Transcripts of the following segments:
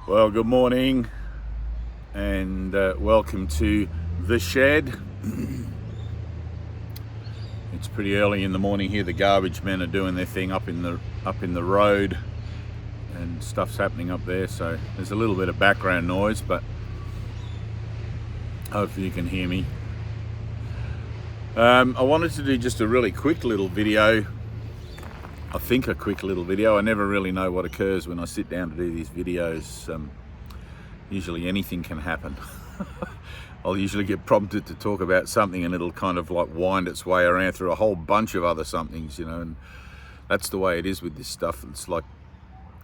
Well, good morning and welcome to the shed. It's pretty early in the morning here. The garbage men are doing their thing up in the road, and stuff's happening up there. So there's a little bit of background noise, but hopefully you can hear me. I wanted to do just a really quick little video. I think a quick little video. I never really know what occurs when I sit down to do these videos. Usually anything can happen. I'll usually get prompted to talk about something and it'll kind of like wind its way around through a whole bunch of other somethings, and that's the way it is with this stuff. It's like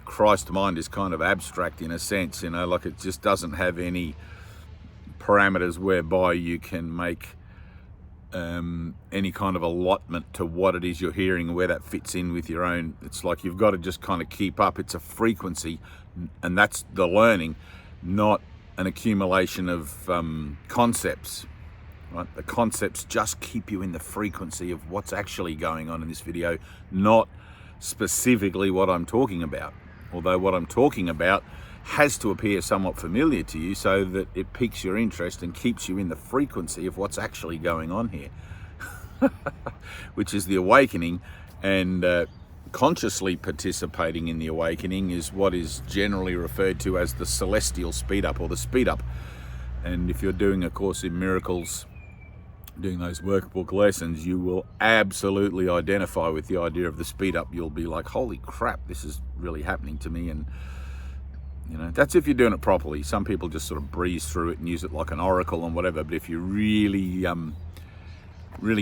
Christ mind is kind of abstract in a sense, like it just doesn't have any parameters whereby you can make any kind of allotment to what it is you're hearing and where that fits in with your own. It's like you've got to just kind of keep up. It's a frequency, and that's the learning, not an accumulation of concepts, right? The concepts just keep you in the frequency of what's actually going on in this video, not specifically what I'm talking about. Although what I'm talking about has to appear somewhat familiar to you so that it piques your interest and keeps you in the frequency of what's actually going on here, which is the awakening. And consciously participating in the awakening is what is generally referred to as the celestial speed up, or the speed up. And if you're doing a Course in Miracles, doing those workbook lessons, you will absolutely identify with the idea of the speed up. You'll be like, holy crap, this is really happening to me. And that's if you're doing it properly. Some people just sort of breeze through it and use it like an oracle and whatever. But if you really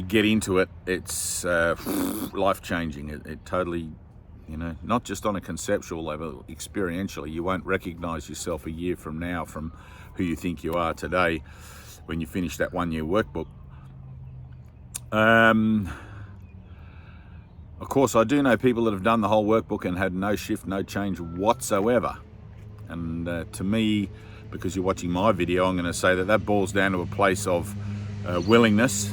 get into it, it's life-changing. It totally, not just on a conceptual level, experientially. You won't recognize yourself a year from now from who you think you are today when you finish that 1 year workbook. Of course, I do know people that have done the whole workbook and had no shift, no change whatsoever. And to me, because you're watching my video, I'm going to say that boils down to a place of willingness,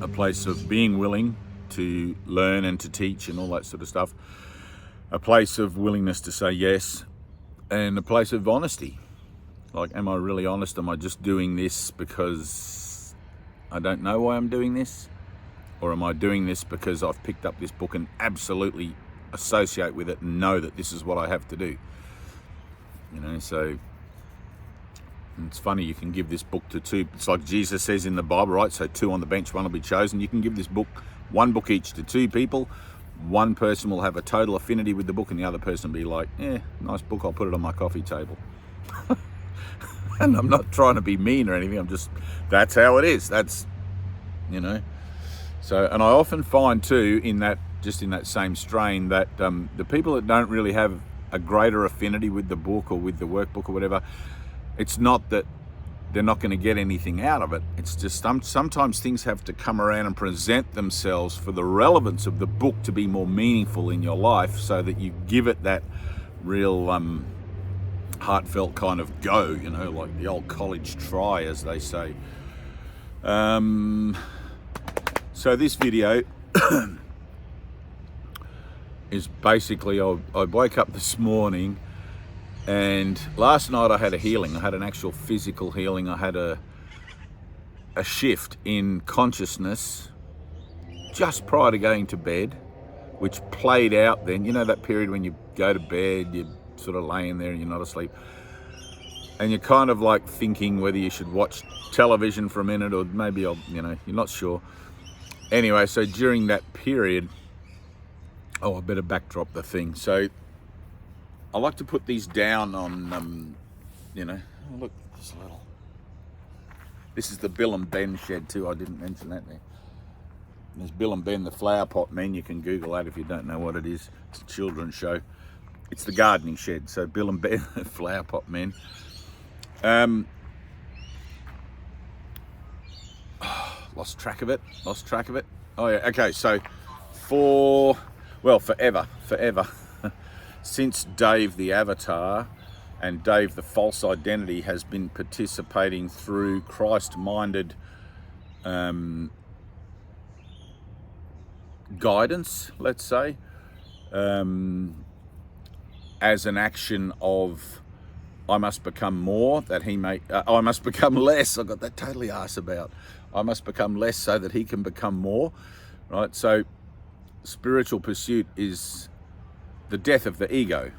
a place of being willing to learn and to teach and all that sort of stuff, a place of willingness to say yes, and a place of honesty. Like, am I really honest? Am I just doing this because I don't know why I'm doing this? Or am I doing this because I've picked up this book and absolutely associate with it and know that this is what I have to do? So it's funny, you can give this book to two. It's like Jesus says in the Bible, right? So two on the bench, one will be chosen. You can give this book, one book each, to two people. One person will have a total affinity with the book and the other person will be like, nice book, I'll put it on my coffee table. And I'm not trying to be mean or anything. That's how it is. That's, So, and I often find too, in that same strain, that the people that don't really have a greater affinity with the book or with the workbook or whatever, it's not that they're not going to get anything out of it. It's just sometimes things have to come around and present themselves for the relevance of the book to be more meaningful in your life, so that you give it that real heartfelt kind of go, like the old college try, as they say. So this video is basically, I woke up this morning, and last night I had a healing. I had an actual physical healing. I had a shift in consciousness just prior to going to bed, which played out then. That period when you go to bed, you're sort of laying there and you're not asleep, and you're kind of like thinking whether you should watch television for a minute or maybe you're not sure. Anyway, so during that period, I better backdrop the thing. So I like to put these down on, look, this is the Bill and Ben shed too. I didn't mention that there. There's Bill and Ben, the flower pot men. You can Google that if you don't know what it is. It's a children's show. It's the gardening shed. So Bill and Ben, the flower pot men. Lost track of it. Oh yeah, okay, so forever, since Dave the Avatar and Dave the false identity has been participating through Christ-minded guidance, let's say, as an action of, I must become more that he may, I must become less. I got that totally arse about. I must become less so that he can become more, right? So spiritual pursuit is the death of the ego,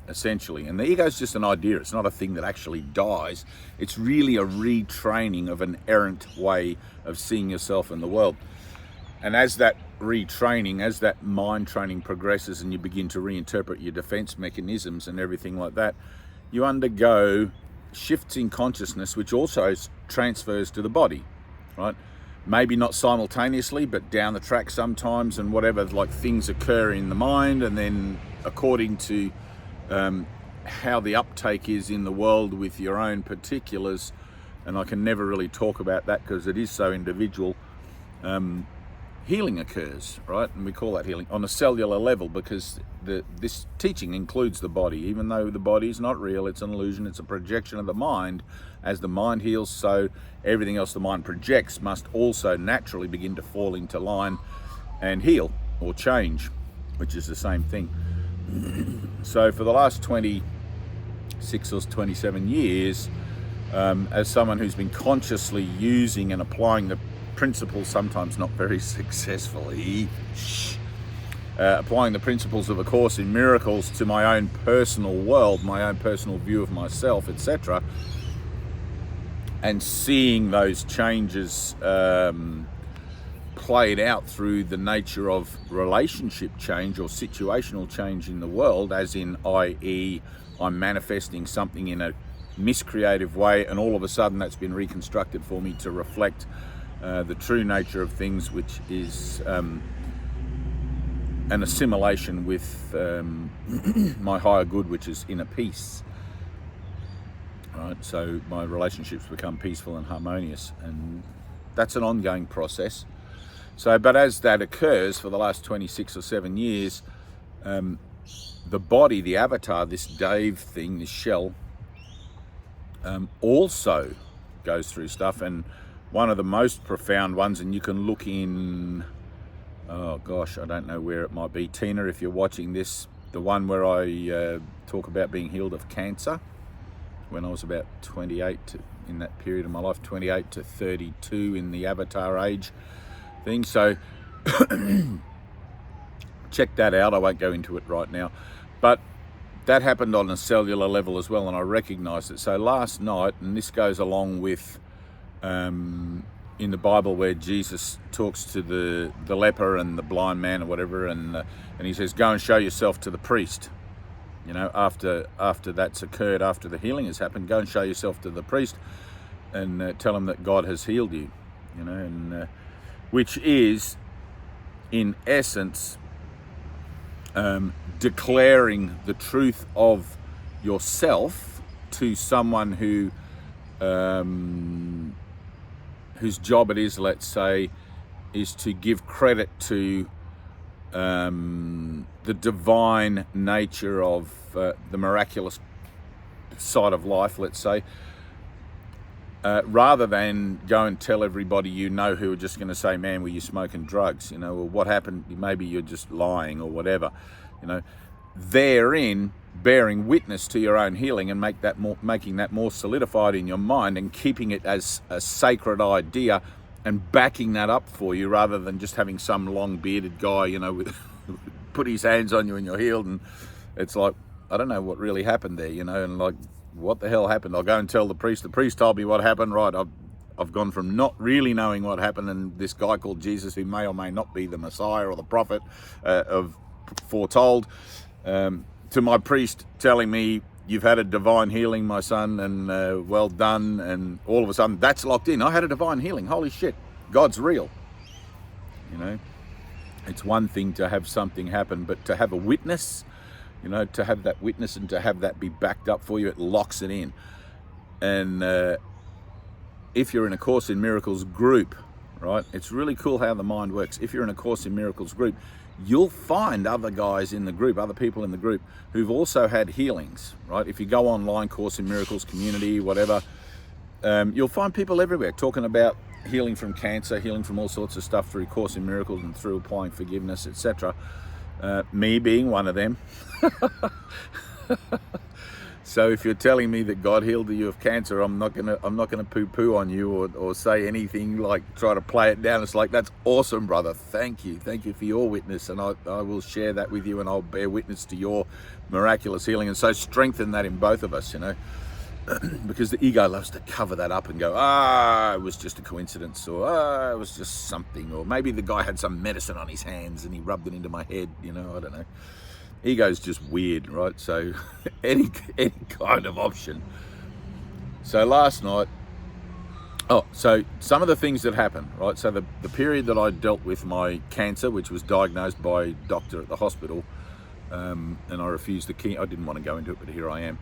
essentially. And the ego is just an idea. It's not a thing that actually dies. It's really a retraining of an errant way of seeing yourself in the world. And as that retraining, as that mind training progresses and you begin to reinterpret your defense mechanisms and everything like that, you undergo shifts in consciousness, which also transfers to the body, right? Maybe not simultaneously, but down the track sometimes, and whatever, like things occur in the mind, and then according to how the uptake is in the world with your own particulars, and I can never really talk about that because it is so individual, healing occurs, right? And we call that healing on a cellular level, because this teaching includes the body. Even though the body is not real, it's an illusion, it's a projection of the mind. As the mind heals, so everything else the mind projects must also naturally begin to fall into line and heal or change, which is the same thing. So for the last 26 or 27 years, as someone who's been consciously using and applying the principles, sometimes not very successfully, applying the principles of A Course in Miracles to my own personal world, my own personal view of myself, etc., and seeing those changes played out through the nature of relationship change or situational change in the world, as in, i.e., I'm manifesting something in a miscreative way, and all of a sudden that's been reconstructed for me to reflect the true nature of things, which is an assimilation with my higher good, which is inner peace. Right, so my relationships become peaceful and harmonious, and that's an ongoing process. So, but as that occurs for the last 26 or 7 years, the body, the avatar, this Dave thing, this shell, also goes through stuff. And one of the most profound ones, and you can look in, oh gosh, I don't know where it might be, Tyna, if you're watching this, the one where I talk about being healed of cancer when I was about 28, in that period of my life, 28 to 32 in the avatar age thing. So check that out. I won't go into it right now, but that happened on a cellular level as well, and I recognized it. So last night, and this goes along with in the Bible where Jesus talks to the leper and the blind man or whatever, and he says, go and show yourself to the priest. You know, after that's occurred, after the healing has happened, go and show yourself to the priest and tell him that God has healed you. You know, and which is, in essence, declaring the truth of yourself to someone who whose job it is, let's say, is to give credit to the divine nature of the miraculous side of life, let's say, rather than go and tell everybody you know who are just going to say, man, were you smoking drugs, you know, or what happened, maybe you're just lying or whatever, you know, therein bearing witness to your own healing and making that more solidified in your mind and keeping it as a sacred idea and backing that up for you, rather than just having some long bearded guy, you know, put his hands on you and you're healed, and it's like, I don't know what really happened there, you know, and like, what the hell happened? I'll go and tell the priest told me what happened, right? I've gone from not really knowing what happened, and this guy called Jesus, who may or may not be the Messiah or the prophet of foretold, to my priest telling me, you've had a divine healing, my son, and well done, and all of a sudden that's locked in. I had a divine healing. Holy shit, God's real. You know, it's one thing to have something happen, but to have a witness, you know, to have that witness and to have that be backed up for you, it locks it in. And if you're in a Course in Miracles group, right, it's really cool how the mind works. If you're in a Course in Miracles group, you'll find other guys in the group, other people in the group who've also had healings, right? If you go online, Course in Miracles community, whatever, you'll find people everywhere talking about healing from cancer, healing from all sorts of stuff through Course in Miracles and through applying forgiveness, etc. Me being one of them. So if you're telling me that God healed you of cancer, I'm not gonna poo-poo on you or say anything like try to play it down. It's like, that's awesome, brother. Thank you for your witness, and I will share that with you, and I'll bear witness to your miraculous healing, and so strengthen that in both of us, you know. Because the ego loves to cover that up and go, it was just a coincidence, or it was just something, or maybe the guy had some medicine on his hands and he rubbed it into my head, you know, I don't know. Ego's just weird, right? So any kind of option. So last night, so some of the things that happened, right? So the period that I dealt with my cancer, which was diagnosed by a doctor at the hospital, and I refused the chemo. I didn't want to go into it, but here I am.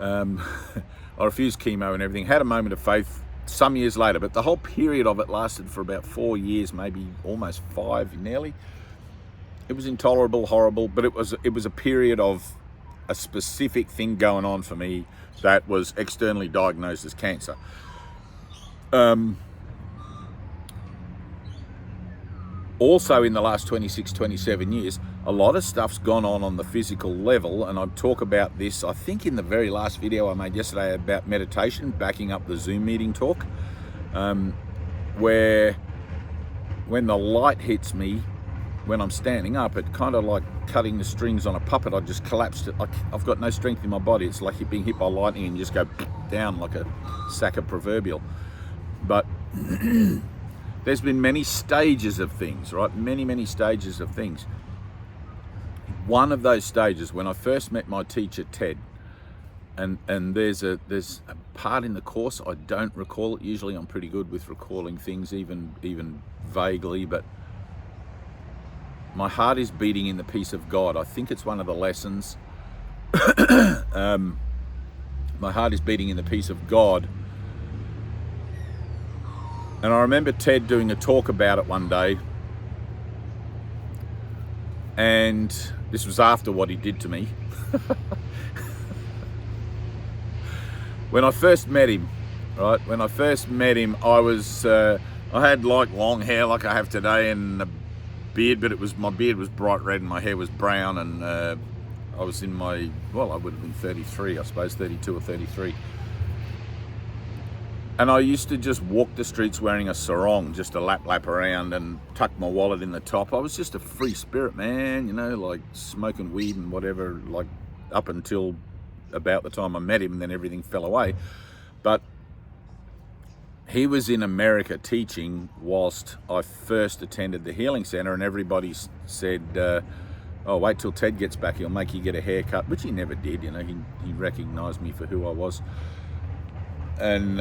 I refused chemo and everything, had a moment of faith some years later, but the whole period of it lasted for about 4 years, maybe almost 5 nearly. It was intolerable, horrible, but it was a period of a specific thing going on for me that was externally diagnosed as cancer. Also in the last 26, 27 years, a lot of stuff's gone on the physical level, and I talk about this, I think in the very last video I made yesterday about meditation, backing up the Zoom meeting talk, where when the light hits me, when I'm standing up, it kind of like cutting the strings on a puppet. I just collapsed it. I've got no strength in my body. It's like you're being hit by lightning and you just go down like a sack of proverbial. But there's been many stages of things, right? Many stages of things. One of those stages, when I first met my teacher, Ted, and there's a part in the course, I don't recall it. Usually I'm pretty good with recalling things, even vaguely, but my heart is beating in the peace of God. I think it's one of the lessons. My heart is beating in the peace of God. And I remember Ted doing a talk about it one day. And this was after what he did to me. When I first met him, right? When I first met him, I had like long hair like I have today, and a beard, but my beard was bright red and my hair was brown, and I was in I would have been 33, I suppose, 32 or 33. And I used to just walk the streets wearing a sarong, just a lap around, and tuck my wallet in the top. I was just a free spirit, man, you know, like smoking weed and whatever, like up until about the time I met him, and then everything fell away. But he was in America teaching whilst I first attended the healing center, and everybody said, wait till Ted gets back, he'll make you get a haircut, which he never did, you know, he recognized me for who I was. And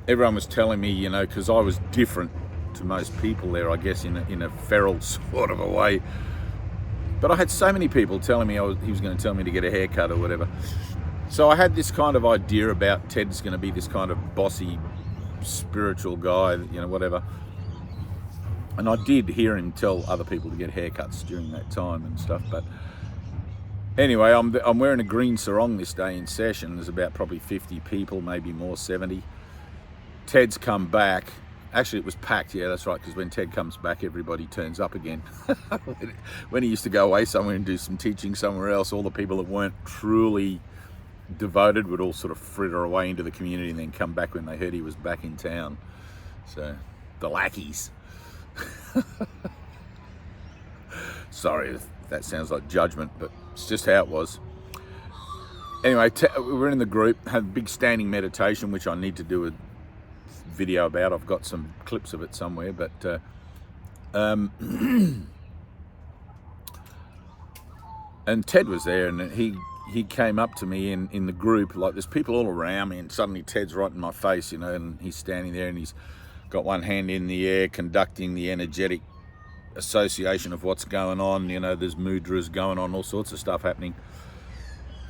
everyone was telling me, you know, because I was different to most people there, I guess, in a feral sort of a way. But I had so many people telling me he was going to tell me to get a haircut or whatever. So I had this kind of idea about Ted's going to be this kind of bossy, spiritual guy, you know, whatever. And I did hear him tell other people to get haircuts during that time and stuff. But anyway, I'm wearing a green sarong this day in session. There's about probably 50 people, maybe more, 70. Ted's come back. Actually, it was packed. Yeah, that's right, because when Ted comes back, everybody turns up again. When he used to go away somewhere and do some teaching somewhere else, all the people that weren't truly devoted would all sort of fritter away into the community and then come back when they heard he was back in town. So, the lackeys. Sorry if that sounds like judgment, but it's just how it was. Anyway, we were in the group, had a big standing meditation, which I need to do a video about. I've got some clips of it somewhere, but and Ted was there, and he came up to me in the group, like there's people all around me, and suddenly Ted's right in my face, you know, and he's standing there and he's got one hand in the air conducting the energetic association of what's going on, you know, there's mudras going on, all sorts of stuff happening,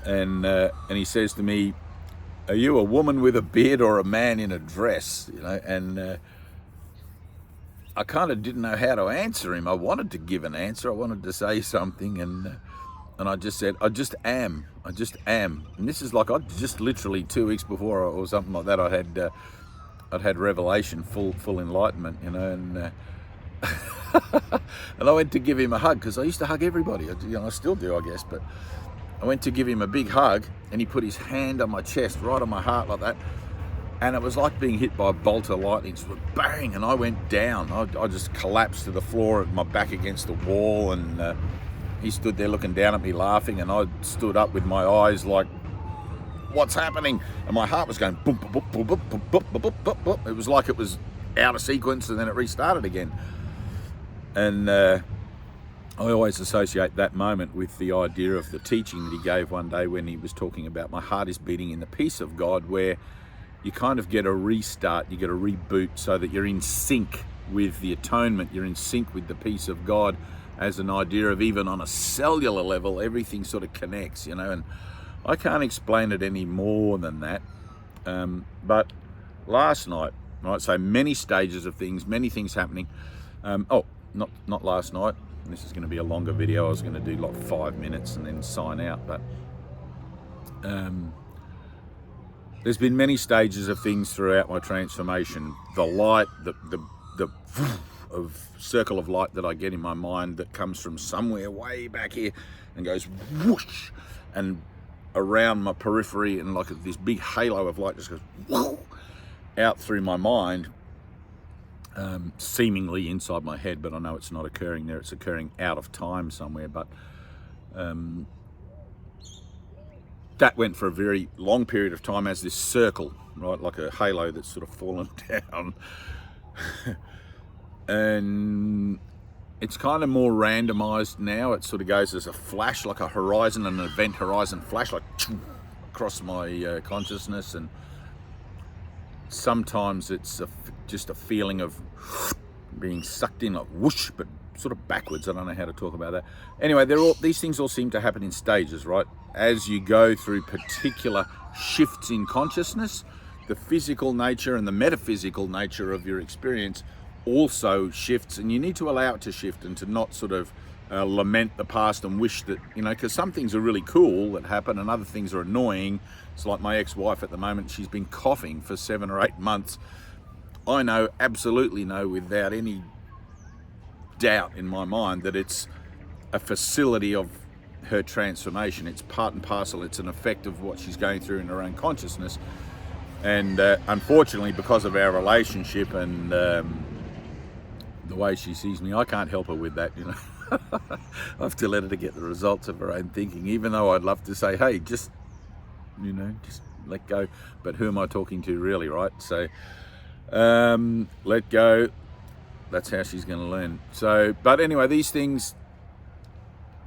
and he says to me, "Are you a woman with a beard or a man in a dress?" You know, and I kind of didn't know how to answer him. I wanted to give an answer, I wanted to say something, and I just said, I just am. And this is like, I just literally 2 weeks before or something like that, I'd had revelation, full enlightenment, you know, and and I went to give him a hug, because I used to hug everybody, you know, I still do, I guess, but I went to give him a big hug, and he put his hand on my chest, right on my heart like that. And it was like being hit by a bolt of lightning, sort of bang, and I went down. I just collapsed to the floor, my back against the wall, and he stood there looking down at me laughing, and I stood up with my eyes like, what's happening? And my heart was going boom, boom, boom, boom, boom, boom, boom, boom, boom, boom. It was like it was out of sequence, and then it restarted again. And I always associate that moment with the idea of the teaching that he gave one day when he was talking about my heart is beating in the peace of God, where you kind of get a restart, you get a reboot, so that you're in sync with the atonement, you're in sync with the peace of God, as an idea of even on a cellular level, everything sort of connects, you know. And I can't explain it any more than that. But last night, right, so many stages of things, many things happening. Not last night. This is going to be a longer video. I was going to do like 5 minutes and then sign out, but there's been many stages of things throughout my transformation. The light, the of circle of light that I get in my mind that comes from somewhere way back here and goes whoosh and around my periphery, and like this big halo of light just goes whoosh out through my mind, seemingly inside my head, but I know it's not occurring there. It's occurring out of time somewhere. But that went for a very long period of time as this circle, right, like a halo that's sort of fallen down. And it's kind of more randomized now. It sort of goes as a flash, like a horizon, an event horizon flash, like across my consciousness. And sometimes it's just a feeling of being sucked in, like whoosh, but sort of backwards. I don't know how to talk about that. Anyway, these things all seem to happen in stages, right? As you go through particular shifts in consciousness, the physical nature and the metaphysical nature of your experience also shifts, and you need to allow it to shift and to not sort of lament the past and wish that, you know, because some things are really cool that happen and other things are annoying. It's like my ex-wife at the moment, she's been coughing for 7 or 8 months. I know, absolutely know, without any doubt in my mind, that it's a facility of her transformation. It's part and parcel. It's an effect of what she's going through in her own consciousness. And unfortunately, because of our relationship and the way she sees me, I can't help her with that, you know. I have to let her get the results of her own thinking, even though I'd love to say, hey, just, you know, just let go. But who am I talking to really, right? So let go. That's how she's going to learn. So, but anyway, these things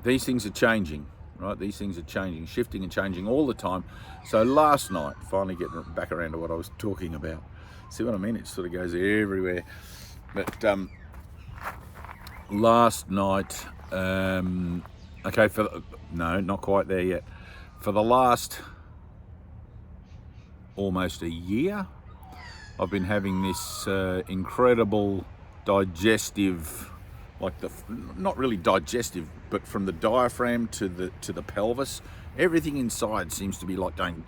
are changing, right? These things are changing, shifting and changing all the time. So last night, finally getting back around to what I was talking about. See what I mean? It sort of goes everywhere. But last night, okay, no, not quite there yet. For the last almost a year, I've been having this incredible digestive, like not really digestive, but from the diaphragm to the pelvis, everything inside seems to be like going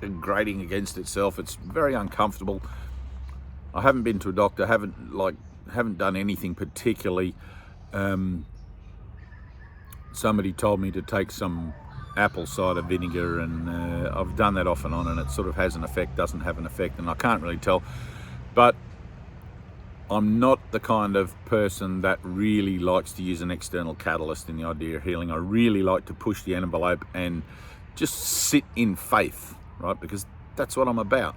and grating against itself. It's very uncomfortable. I haven't been to a doctor, haven't done anything particularly. Somebody told me to take some apple cider vinegar, and I've done that off and on, and it sort of has an effect, doesn't have an effect, and I can't really tell. But I'm not the kind of person that really likes to use an external catalyst in the idea of healing. I really like to push the envelope and just sit in faith, right? Because that's what I'm about.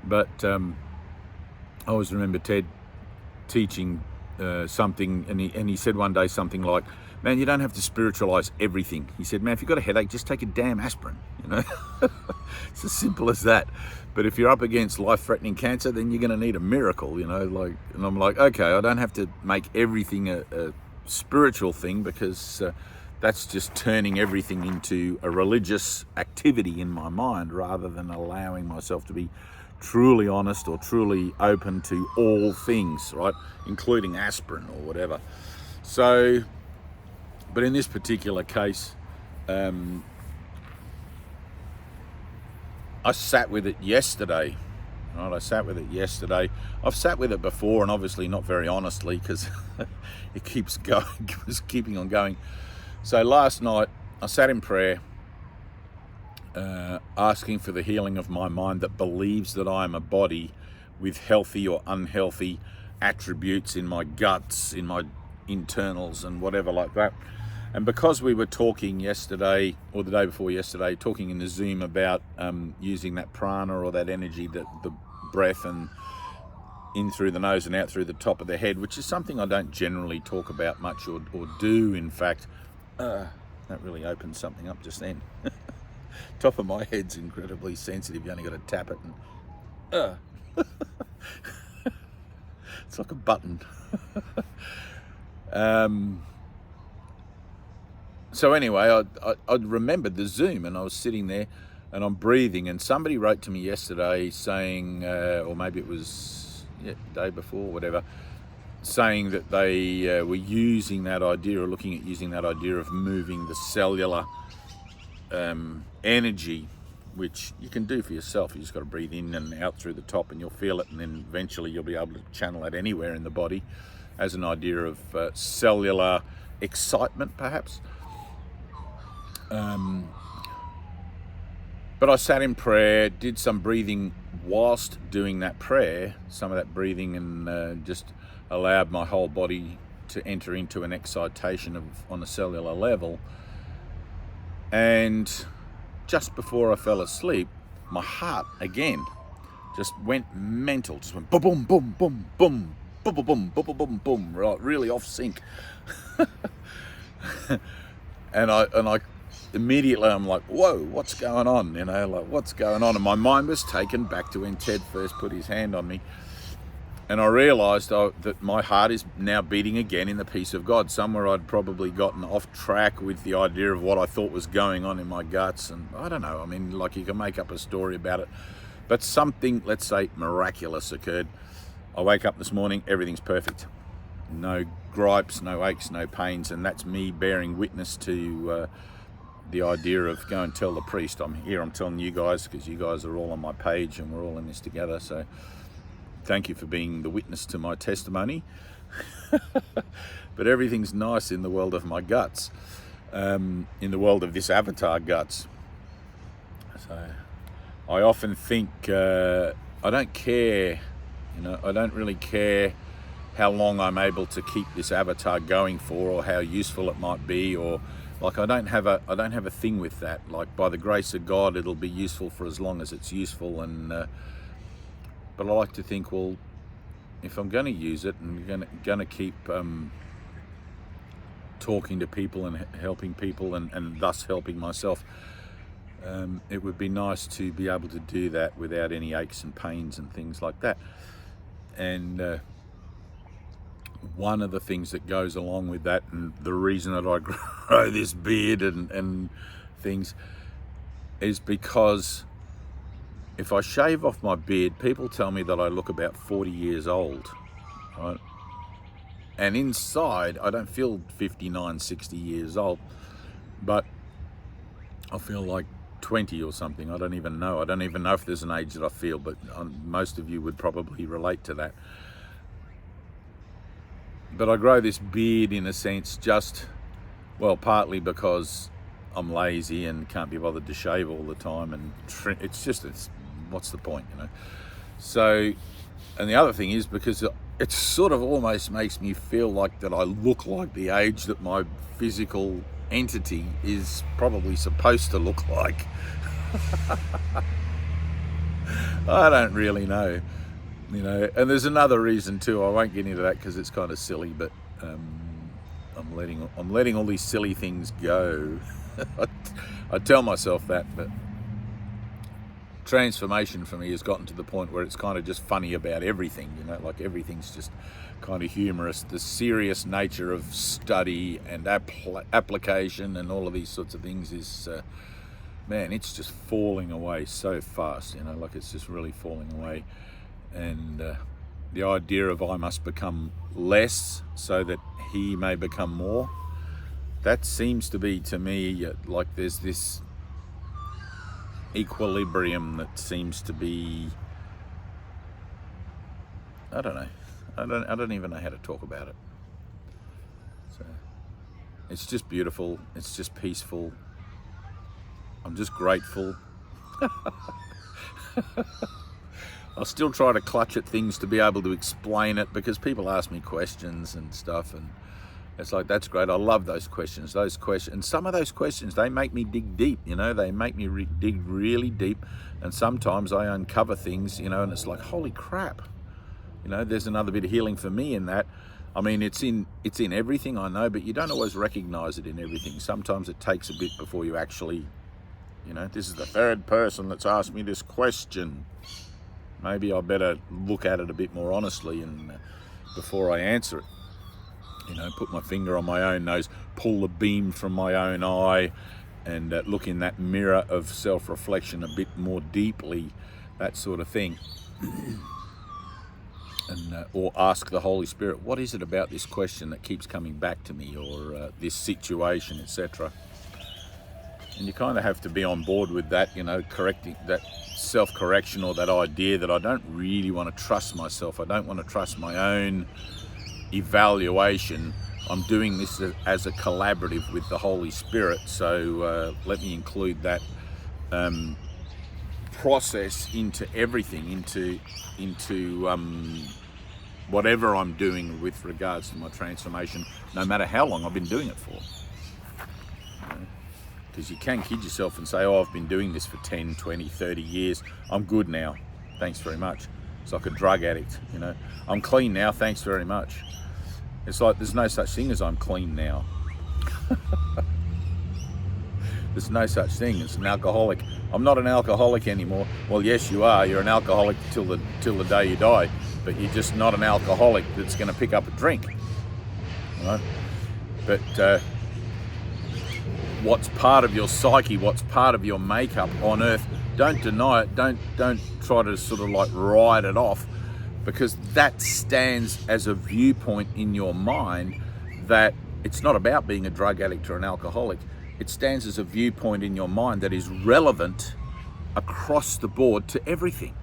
But I always remember Ted teaching something, and he said one day something like, man, you don't have to spiritualize everything. He said, man, if you've got a headache, just take a damn aspirin, you know? It's as simple as that. But if you're up against life-threatening cancer, then you're going to need a miracle, you know? Like, and I'm like, okay, I don't have to make everything a spiritual thing, because that's just turning everything into a religious activity in my mind, rather than allowing myself to be truly honest or truly open to all things, right? Including aspirin or whatever. So, but in this particular case, I sat with it yesterday, right? I've sat with it before, and obviously not very honestly, because it keeps going, keeping on going. So last night, I sat in prayer, asking for the healing of my mind that believes that I am a body with healthy or unhealthy attributes in my guts, in my internals and whatever like that. And because we were talking yesterday, or the day before yesterday, talking in the Zoom about using that prana or that energy, that the breath and in through the nose and out through the top of the head, which is something I don't generally talk about much or do, in fact. That really opened something up just then. Top of my head's incredibly sensitive. You only got to tap it and it's like a button. So anyway, I remembered the Zoom, and I was sitting there and I'm breathing, and somebody wrote to me yesterday saying, or maybe it was the day before, whatever, saying that they were using that idea, or looking at using that idea of moving the cellular energy, which you can do for yourself. You just got to breathe in and out through the top and you'll feel it, and then eventually you'll be able to channel it anywhere in the body as an idea of cellular excitement, perhaps. But I sat in prayer, did some breathing whilst doing that prayer, some of that breathing, and just allowed my whole body to enter into an excitation on a cellular level. And just before I fell asleep, my heart again just went mental, just went boom, boom, boom, boom, boom, boom, boom, boom, boom, boom, boom, right, really off sync. and I immediately, I'm like, whoa, what's going on? You know, like, what's going on? And my mind was taken back to when Ted first put his hand on me. And I realised that my heart is now beating again in the peace of God. Somewhere I'd probably gotten off track with the idea of what I thought was going on in my guts. And I don't know, I mean, like, you can make up a story about it. But something, let's say, miraculous occurred. I wake up this morning, everything's perfect. No gripes, no aches, no pains. And that's me bearing witness to the idea of go and tell the priest. I'm telling you guys, because you guys are all on my page and we're all in this together. So thank you for being the witness to my testimony. But everything's nice in the world of my guts, in the world of this avatar guts. So I often think I don't care, you know, I don't really care how long I'm able to keep this avatar going for, or how useful it might be, or like I don't have a thing with that. Like, by the grace of God, it'll be useful for as long as it's useful. And but I like to think, well, if I'm going to use it and going to keep talking to people and helping people, and thus helping myself, it would be nice to be able to do that without any aches and pains and things like that. And one of the things that goes along with that, and the reason that I grow this beard and things, is because if I shave off my beard, people tell me that I look about 40 years old, right? And inside, I don't feel 59, 60 years old, but I feel like 20 or something. I don't even know. I don't even know if there's an age that I feel, but most of you would probably relate to that. But I grow this beard, in a sense, just, well, partly because I'm lazy and can't be bothered to shave all the time, and it's what's the point, you know? So, and the other thing is because it sort of almost makes me feel like that I look like the age that my physical entity is probably supposed to look like. I don't really know. You know, and there's another reason too. I won't get into that because it's kind of silly, but I'm letting all these silly things go. I tell myself that, but transformation for me has gotten to the point where it's kind of just funny about everything. You know, like everything's just kind of humorous. The serious nature of study and application and all of these sorts of things is, man, it's just falling away so fast. You know, like it's just really falling away. And the idea of I must become less so that he may become more, that seems to be, to me, like there's this equilibrium that seems to be, I don't know, I don't even know how to talk about it. So it's just beautiful, it's just peaceful, I'm just grateful. I still try to clutch at things to be able to explain it, because people ask me questions and stuff, and it's like, that's great. I love those questions. And some of those questions, they make me dig deep, you know, they make me dig really deep. And sometimes I uncover things, you know, and it's like, holy crap, you know, there's another bit of healing for me in that. I mean, it's in everything, I know, but you don't always recognize it in everything. Sometimes it takes a bit before you actually, you know, this is the third person that's asked me this question. Maybe I better look at it a bit more honestly and before I answer it. You know, put my finger on my own nose, pull the beam from my own eye, and look in that mirror of self-reflection a bit more deeply, that sort of thing. And or ask the Holy Spirit, what is it about this question that keeps coming back to me, or this situation, etc. And you kind of have to be on board with that, you know, correcting that self-correction, or that idea that I don't really want to trust myself. I don't want to trust my own evaluation. I'm doing this as a collaborative with the Holy Spirit. So let me include that process into everything, into whatever I'm doing with regards to my transformation, no matter how long I've been doing it for. Because you can kid yourself and say, oh, I've been doing this for 10, 20, 30 years. I'm good now. Thanks very much. It's like a drug addict, you know. I'm clean now. Thanks very much. It's like there's no such thing as I'm clean now. There's no such thing as an alcoholic. I'm not an alcoholic anymore. Well, yes, you are. You're an alcoholic till the day you die, but you're just not an alcoholic that's going to pick up a drink, right? But what's part of your psyche, what's part of your makeup on earth, don't deny it. Don't try to sort of like write it off, because that stands as a viewpoint in your mind that it's not about being a drug addict or an alcoholic. It stands as a viewpoint in your mind that is relevant across the board to everything,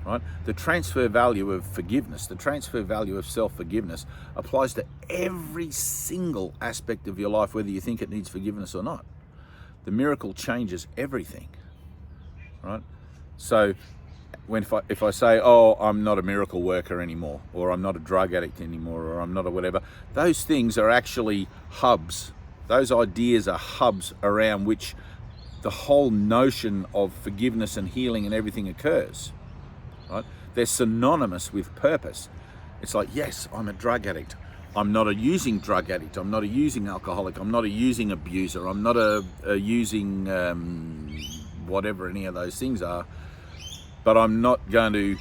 right? The transfer value of forgiveness, the transfer value of self-forgiveness applies to every single aspect of your life, whether you think it needs forgiveness or not. The miracle changes everything, right? So if I say, oh, I'm not a miracle worker anymore, or I'm not a drug addict anymore, or I'm not a whatever, those things are actually hubs. Those ideas are hubs around which the whole notion of forgiveness and healing and everything occurs, right? They're synonymous with purpose. It's like, yes, I'm a drug addict. I'm not a using drug addict. I'm not a using alcoholic. I'm not a using abuser. I'm not a using whatever any of those things are. But I'm not going to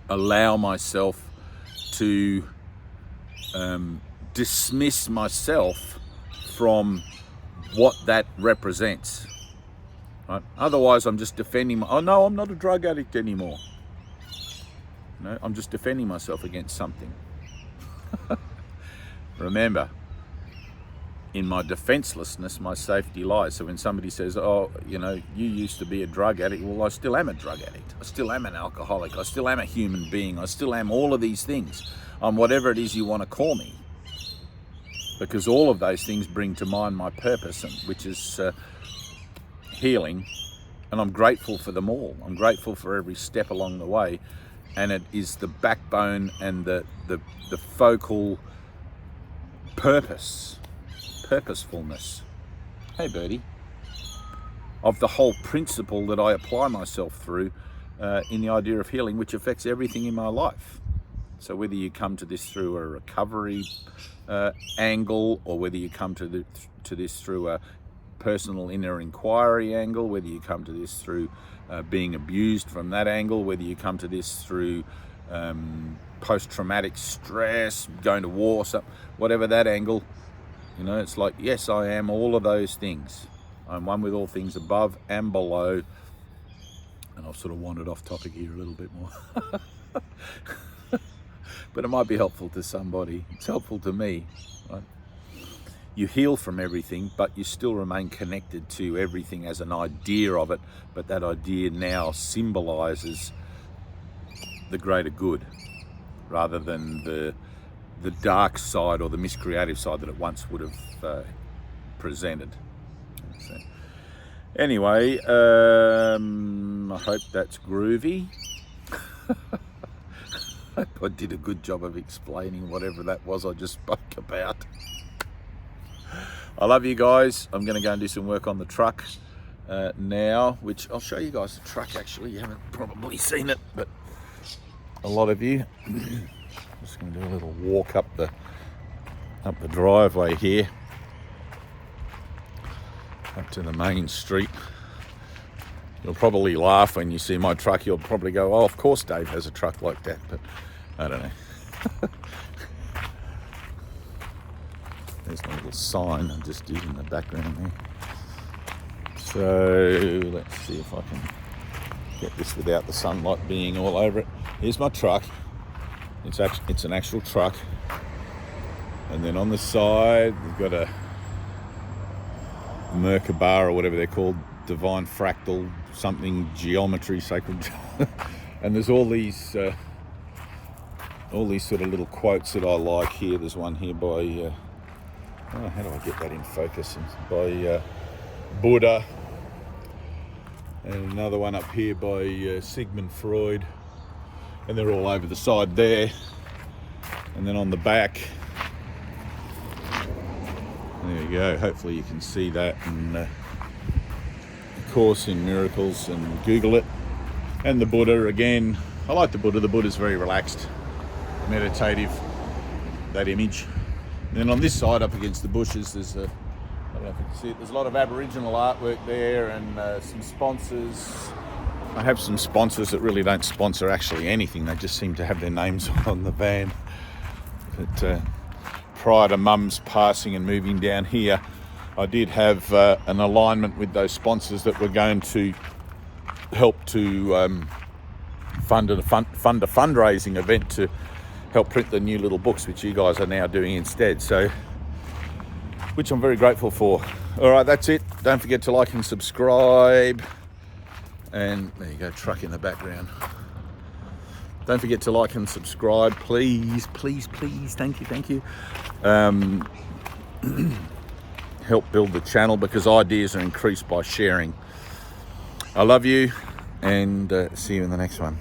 allow myself to dismiss myself from what that represents. Right? Otherwise, I'm just defending. Oh no, I'm not a drug addict anymore. No, I'm just defending myself against something. Remember, in my defenselessness, my safety lies. So when somebody says, oh, you know, you used to be a drug addict, well, I still am a drug addict. I still am an alcoholic. I still am a human being. I still am all of these things. I'm whatever it is you want to call me. Because all of those things bring to mind my purpose, which is healing. And I'm grateful for them all. I'm grateful for every step along the way. And it is the backbone and the focal purposefulness, hey birdie, of the whole principle that I apply myself through in the idea of healing, which affects everything in my life. So whether you come to this through a recovery angle, or whether you come to this through a personal inner inquiry angle, whether you come to this through being abused from that angle, whether you come to this through post-traumatic stress, going to war, whatever that angle, you know, it's like, yes, I am all of those things. I'm one with all things above and below. And I've sort of wandered off topic here a little bit more. But it might be helpful to somebody. It's helpful to me, right? You heal from everything, but you still remain connected to everything as an idea of it. But that idea now symbolizes the greater good, rather than the dark side or the miscreative side that it once would have presented. So, anyway, I hope that's groovy. I hope I did a good job of explaining whatever that was I just spoke about. I love you guys. I'm going to go and do some work on the truck now, which I'll show you guys the truck. Actually, you haven't probably seen it, but a lot of you. Just going to do a little walk up the driveway here, up to the main street. You'll probably laugh when you see my truck. You'll probably go, oh, of course Dave has a truck like that, but I don't know. There's my little sign I just did in the background there. So let's see if I can get this without the sunlight being all over it. Here's my truck. It's an actual truck. And then on the side, we've got a Merkaba or whatever they're called, divine fractal something geometry sacred. And there's all these sort of little quotes that I like here. There's one here by how do I get that in focus? By Buddha, and another one up here by Sigmund Freud, and they're all over the side there. And then on the back, there you go, hopefully you can see that, and A Course in Miracles, and Google it. And the Buddha again, I like the Buddha's very relaxed, meditative, that image. And then on this side up against the bushes, there's I don't know if you can see it, there's a lot of Aboriginal artwork there, and some sponsors. I have some sponsors that really don't sponsor actually anything, they just seem to have their names on the van. But prior to Mum's passing and moving down here, I did have an alignment with those sponsors that were going to help to fund a fundraising event to help print the new little books, which you guys are now doing instead. So, which I'm very grateful for. All right, that's it. Don't forget to like and subscribe. And there you go, truck in the background. Don't forget to like and subscribe, please, please, please. Thank you. Help build the channel, because ideas are increased by sharing. I love you, and see you in the next one.